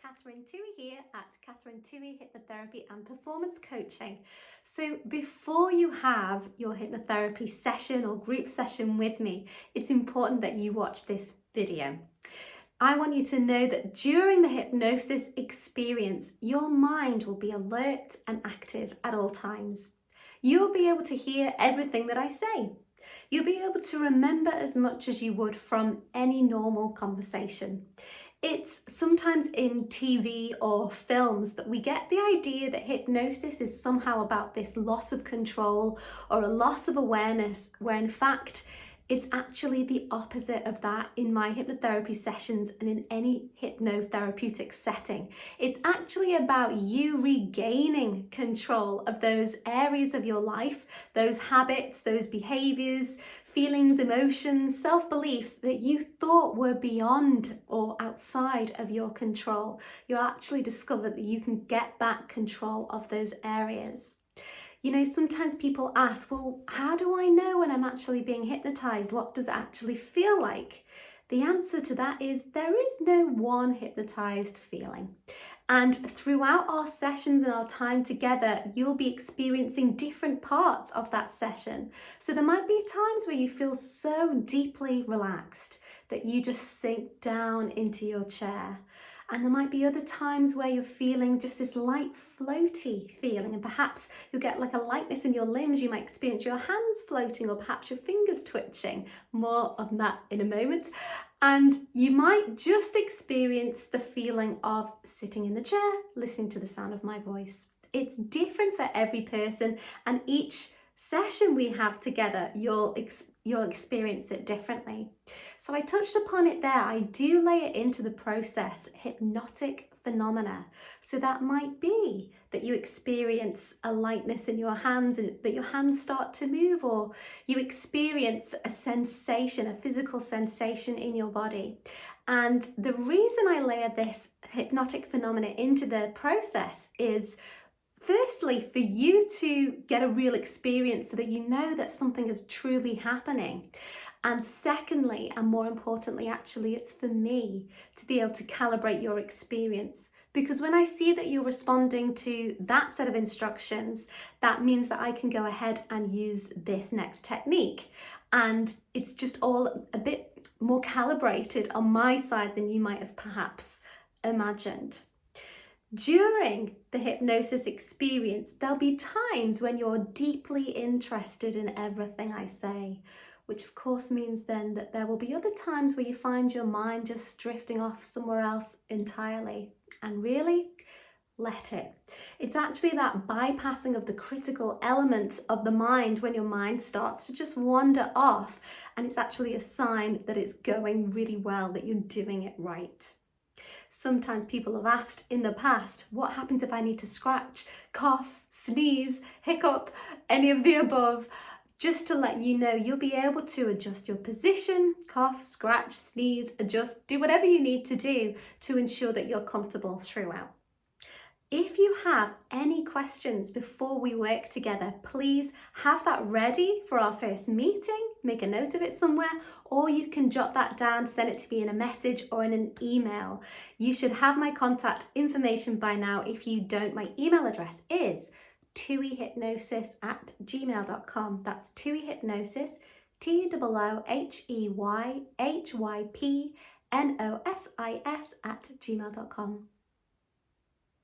Catherine Tui here at Catherine Tui Hypnotherapy and Performance Coaching. So before you have your hypnotherapy session or group session with me, it's important that you watch this video. I want you to know that during the hypnosis experience, your mind will be alert and active at all times. You'll be able to hear everything that I say. You'll be able to remember as much as you would from any normal conversation. It's sometimes in TV or films that we get the idea that hypnosis is somehow about this loss of control or a loss of awareness, where in fact it's actually the opposite of that in my hypnotherapy sessions and in any hypnotherapeutic setting. It's actually about you regaining control of those areas of your life, those habits, those behaviors, feelings, emotions, self-beliefs that you thought were beyond or outside of your control. You actually discover that you can get back control of those areas. You know, sometimes people ask, well, how do I know when I'm actually being hypnotized? What does it actually feel like? The answer to that is there is no one hypnotized feeling. And throughout our sessions and our time together, you'll be experiencing different parts of that session. So there might be times where you feel so deeply relaxed that you just sink down into your chair. And there might be other times where you're feeling just this light floaty feeling, and perhaps you'll get like a lightness in your limbs. You might experience your hands floating or perhaps your fingers twitching. More on that in a moment. And you might just experience the feeling of sitting in the chair, listening to the sound of my voice. It's different for every person, and each session we have together, you'll experience it differently. So I touched upon it there. I do layer into the process hypnotic phenomena. So that might be that you experience a lightness in your hands, and that your hands start to move, or you experience a sensation, a physical sensation in your body. And the reason I layer this hypnotic phenomena into the process is firstly, for you to get a real experience so that you know that something is truly happening. And secondly, and more importantly, actually, it's for me to be able to calibrate your experience. Because when I see that you're responding to that set of instructions, that means that I can go ahead and use this next technique. And it's just all a bit more calibrated on my side than you might have perhaps imagined. During the hypnosis experience, there'll be times when you're deeply interested in everything I say, which of course means then that there will be other times where you find your mind just drifting off somewhere else entirely. And really, let it. It's actually that bypassing of the critical element of the mind when your mind starts to just wander off, and it's actually a sign that it's going really well, that you're doing it right. Sometimes people have asked in the past, what happens if I need to scratch, cough, sneeze, hiccup, any of the above? Just to let you know, you'll be able to adjust your position, cough, scratch, sneeze, adjust, do whatever you need to do to ensure that you're comfortable throughout. If you have any questions before we work together, please have that ready for our first meeting. Make a note of it somewhere, or you can jot that down, send it to me in a message or in an email. You should have my contact information by now. If you don't, my email address is tuihypnosis@gmail.com. That's tuihypnosis, TOOHEYHYPNOSIS @gmail.com.